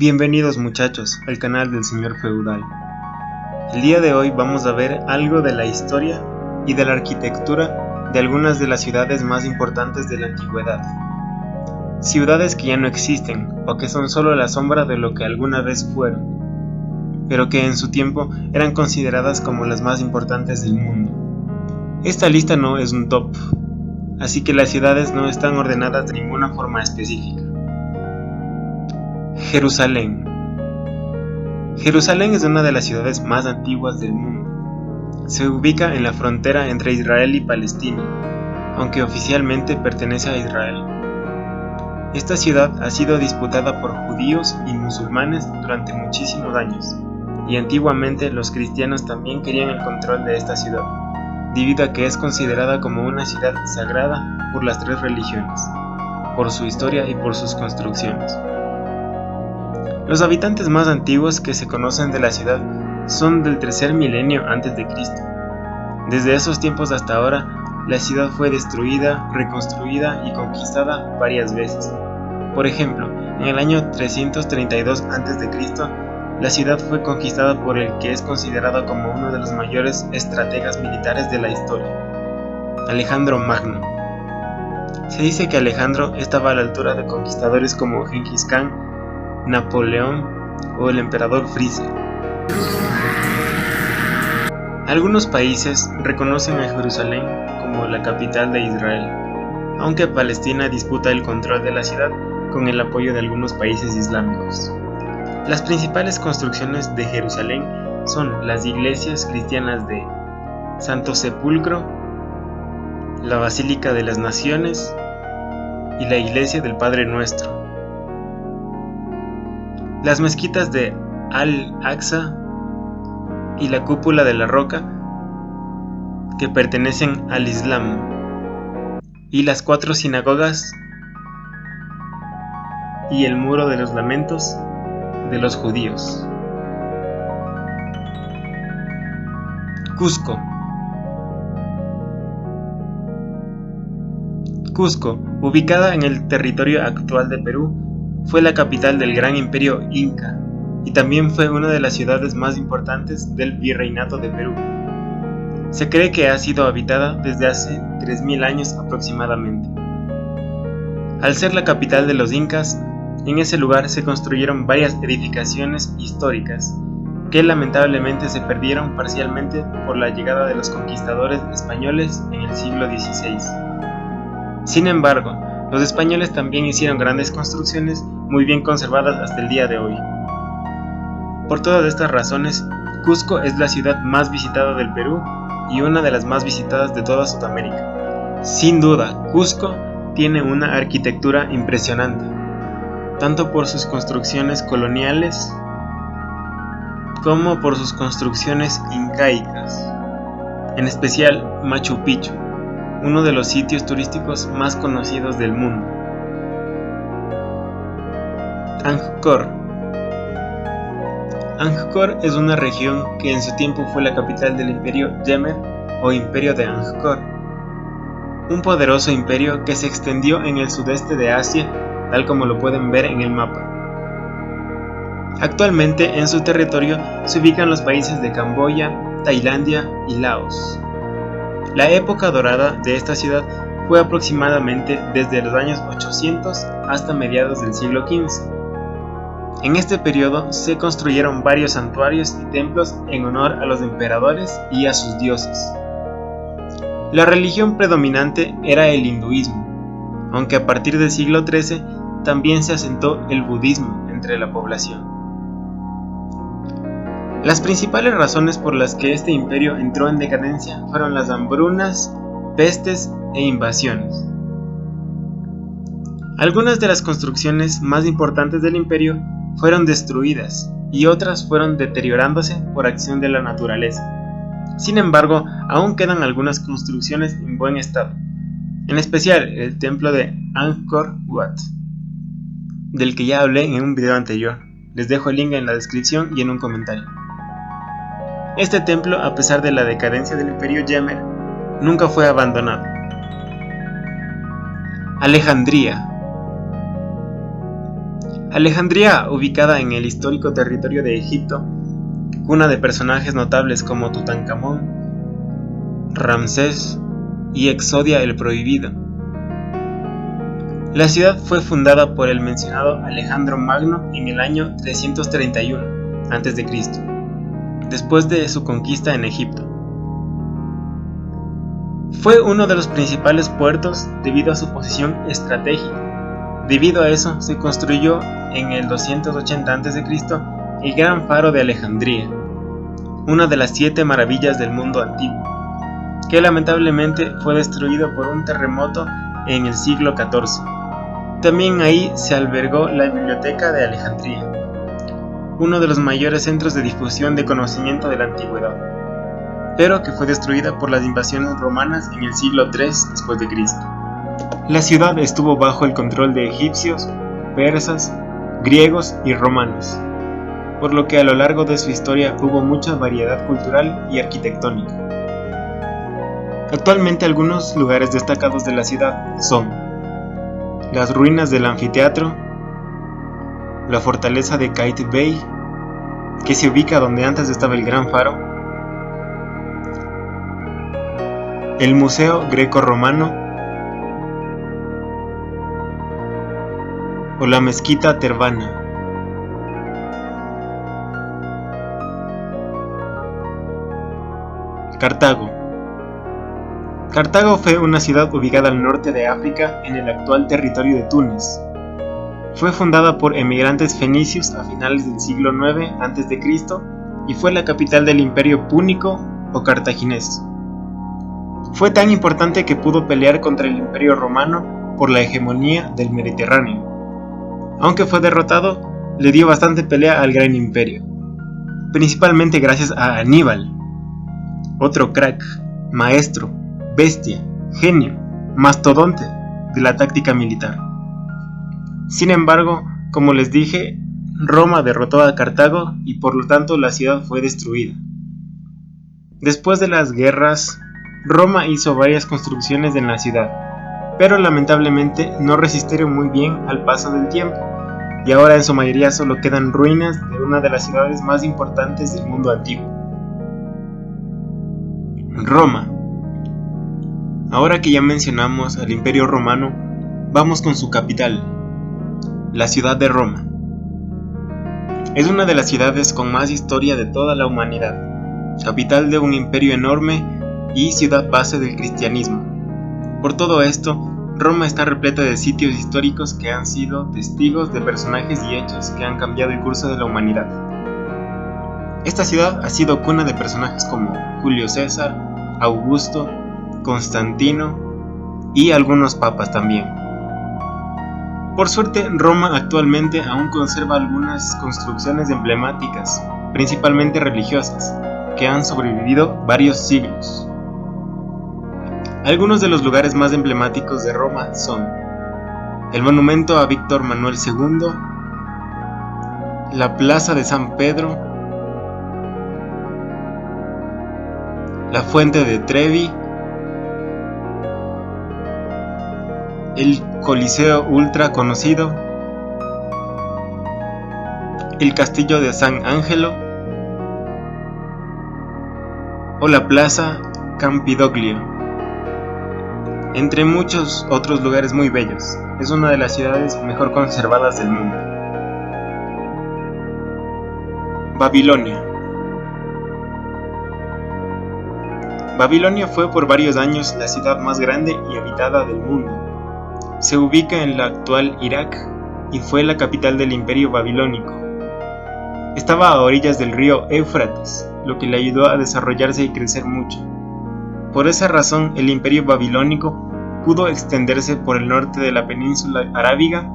Bienvenidos muchachos al canal del Señor Feudal. El día de hoy vamos a ver algo de la historia y de la arquitectura de algunas de las ciudades más importantes de la antigüedad. Ciudades que ya no existen o que son solo la sombra de lo que alguna vez fueron, pero que en su tiempo eran consideradas como las más importantes del mundo. Esta lista no es un top, así que las ciudades no están ordenadas de ninguna forma específica. Jerusalén. Jerusalén es una de las ciudades más antiguas del mundo. Se ubica en la frontera entre Israel y Palestina, aunque oficialmente pertenece a Israel. Esta ciudad ha sido disputada por judíos y musulmanes durante muchísimos años, y antiguamente los cristianos también querían el control de esta ciudad, debido a que es considerada como una ciudad sagrada por las tres religiones, por su historia y por sus construcciones. Los habitantes más antiguos que se conocen de la ciudad son del tercer milenio antes de Cristo. Desde esos tiempos hasta ahora, la ciudad fue destruida, reconstruida y conquistada varias veces. Por ejemplo, en el año 332 a.C., la ciudad fue conquistada por el que es considerado como uno de los mayores estrategas militares de la historia, Alejandro Magno. Se dice que Alejandro estaba a la altura de conquistadores como Gengis Khan, Napoleón o el emperador Freezer. Algunos países reconocen a Jerusalén como la capital de Israel, aunque Palestina disputa el control de la ciudad con el apoyo de algunos países islámicos. Las principales construcciones de Jerusalén son las iglesias cristianas de Santo Sepulcro, la Basílica de las Naciones y la iglesia del Padre Nuestro. Las mezquitas de Al-Aqsa y la Cúpula de la Roca, que pertenecen al Islam, y las 4 sinagogas y el Muro de los Lamentos de los judíos. Cusco. Cusco, ubicada en el territorio actual de Perú, fue la capital del gran imperio Inca y también fue una de las ciudades más importantes del Virreinato de Perú. Se cree que ha sido habitada desde hace 3000 años aproximadamente. Al ser la capital de los incas, en ese lugar se construyeron varias edificaciones históricas que lamentablemente se perdieron parcialmente por la llegada de los conquistadores españoles en el siglo XVI. Sin embargo, los españoles también hicieron grandes construcciones muy bien conservadas hasta el día de hoy. Por todas estas razones, Cusco es la ciudad más visitada del Perú y una de las más visitadas de toda Sudamérica. Sin duda, Cusco tiene una arquitectura impresionante, tanto por sus construcciones coloniales como por sus construcciones incaicas, en especial Machu Picchu, uno de los sitios turísticos más conocidos del mundo. Angkor. Angkor es una región que en su tiempo fue la capital del imperio Jemer o imperio de Angkor, un poderoso imperio que se extendió en el sudeste de Asia, tal como lo pueden ver en el mapa. Actualmente en su territorio se ubican los países de Camboya, Tailandia y Laos. La época dorada de esta ciudad fue aproximadamente desde los años 800 hasta mediados del siglo XV. En este periodo se construyeron varios santuarios y templos en honor a los emperadores y a sus dioses. La religión predominante era el hinduismo, aunque a partir del siglo XIII también se asentó el budismo entre la población. Las principales razones por las que este imperio entró en decadencia fueron las hambrunas, pestes e invasiones. Algunas de las construcciones más importantes del imperio fueron destruidas y otras fueron deteriorándose por acción de la naturaleza. Sin embargo, aún quedan algunas construcciones en buen estado, en especial el templo de Angkor Wat, del que ya hablé en un video anterior. Les dejo el link en la descripción y en un comentario. Este templo, a pesar de la decadencia del imperio Jemer, nunca fue abandonado. Alejandría. Alejandría, ubicada en el histórico territorio de Egipto, cuna de personajes notables como Tutankamón, Ramsés y Exodia el Prohibido. La ciudad fue fundada por el mencionado Alejandro Magno en el año 331 a.C., después de su conquista en Egipto. Fue uno de los principales puertos debido a su posición estratégica. Debido a eso, se construyó en el 280 a.C. el Gran Faro de Alejandría, una de las 7 maravillas del mundo antiguo, que lamentablemente fue destruido por un terremoto en el siglo XIV. También ahí se albergó la Biblioteca de Alejandría, uno de los mayores centros de difusión de conocimiento de la antigüedad, pero que fue destruida por las invasiones romanas en el siglo III después de Cristo. La ciudad estuvo bajo el control de egipcios, persas, griegos y romanos, por lo que a lo largo de su historia hubo mucha variedad cultural y arquitectónica. Actualmente algunos lugares destacados de la ciudad son las ruinas del anfiteatro, la fortaleza de Kite Bay, que se ubica donde antes estaba el Gran Faro, el Museo Greco-Romano o la Mezquita Tervana. Cartago. Cartago fue una ciudad ubicada al norte de África en el actual territorio de Túnez. Fue fundada por emigrantes fenicios a finales del siglo IX a.C. y fue la capital del Imperio Púnico o Cartaginés. Fue tan importante que pudo pelear contra el Imperio Romano por la hegemonía del Mediterráneo. Aunque fue derrotado, le dio bastante pelea al Gran Imperio, principalmente gracias a Aníbal, otro crack, maestro, bestia, genio, mastodonte de la táctica militar. Sin embargo, como les dije, Roma derrotó a Cartago y por lo tanto la ciudad fue destruida. Después de las guerras, Roma hizo varias construcciones en la ciudad, pero lamentablemente no resistieron muy bien al paso del tiempo, y ahora en su mayoría solo quedan ruinas de una de las ciudades más importantes del mundo antiguo. Roma. Ahora que ya mencionamos al Imperio Romano, vamos con su capital, la ciudad de Roma. Es una de las ciudades con más historia de toda la humanidad, capital de un imperio enorme y ciudad base del cristianismo. Por todo esto, Roma está repleta de sitios históricos que han sido testigos de personajes y hechos que han cambiado el curso de la humanidad. Esta ciudad ha sido cuna de personajes como Julio César, Augusto, Constantino y algunos papas también. Por suerte, Roma actualmente aún conserva algunas construcciones emblemáticas, principalmente religiosas, que han sobrevivido varios siglos. Algunos de los lugares más emblemáticos de Roma son el monumento a Víctor Manuel II, la Plaza de San Pedro, la Fuente de Trevi, el Coliseo ultra conocido, el Castillo de San Angelo o la Plaza Campidoglio, entre muchos otros lugares muy bellos. Es una de las ciudades mejor conservadas del mundo. Babilonia. Babilonia fue por varios años la ciudad más grande y habitada del mundo. Se ubica en la actual Irak y fue la capital del Imperio Babilónico. Estaba a orillas del río Éufrates, lo que le ayudó a desarrollarse y crecer mucho. Por esa razón, el Imperio Babilónico pudo extenderse por el norte de la península arábiga.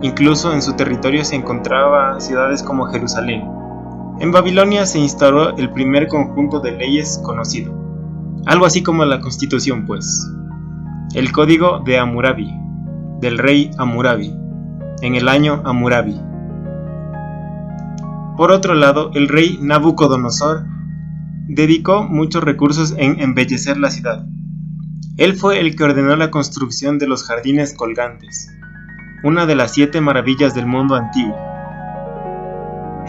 Incluso en su territorio se encontraban ciudades como Jerusalén. En Babilonia se instauró el primer conjunto de leyes conocido, algo así como la Constitución pues, el Código de Hammurabi, del rey Hammurabi, en el año Hammurabi. Por otro lado, el rey Nabucodonosor dedicó muchos recursos en embellecer la ciudad. Él fue el que ordenó la construcción de los jardines colgantes, una de las 7 maravillas del mundo antiguo.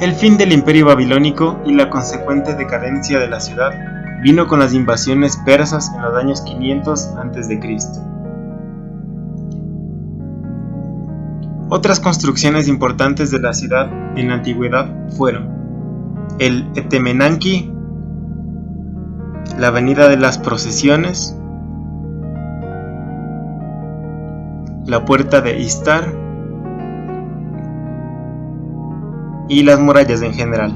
El fin del imperio babilónico y la consecuente decadencia de la ciudad vino con las invasiones persas en los años 500 a.C. Otras construcciones importantes de la ciudad en la antigüedad fueron el Etemenanki, la Avenida de las Procesiones, la Puerta de Istar y las murallas en general.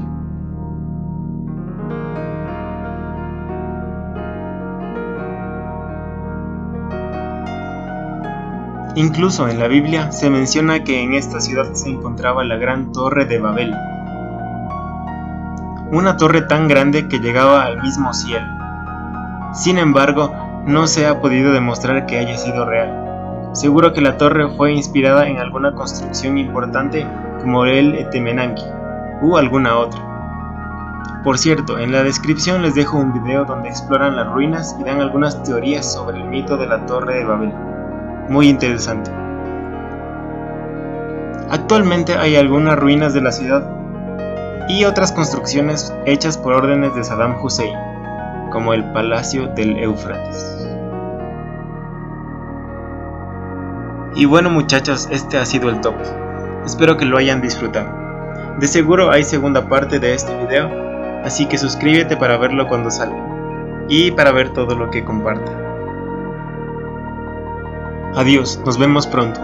Incluso en la Biblia se menciona que en esta ciudad se encontraba la Gran Torre de Babel, una torre tan grande que llegaba al mismo cielo. Sin embargo, no se ha podido demostrar que haya sido real. Seguro que la torre fue inspirada en alguna construcción importante como el Etemenanki u alguna otra. Por cierto, en la descripción les dejo un video donde exploran las ruinas y dan algunas teorías sobre el mito de la Torre de Babel. Muy interesante. Actualmente hay algunas ruinas de la ciudad y otras construcciones hechas por órdenes de Saddam Hussein, como el Palacio del Éufrates. Y bueno muchachos, este ha sido el top. Espero que lo hayan disfrutado. De seguro hay segunda parte de este video, así que suscríbete para verlo cuando salga y para ver todo lo que comparta. Adiós, nos vemos pronto.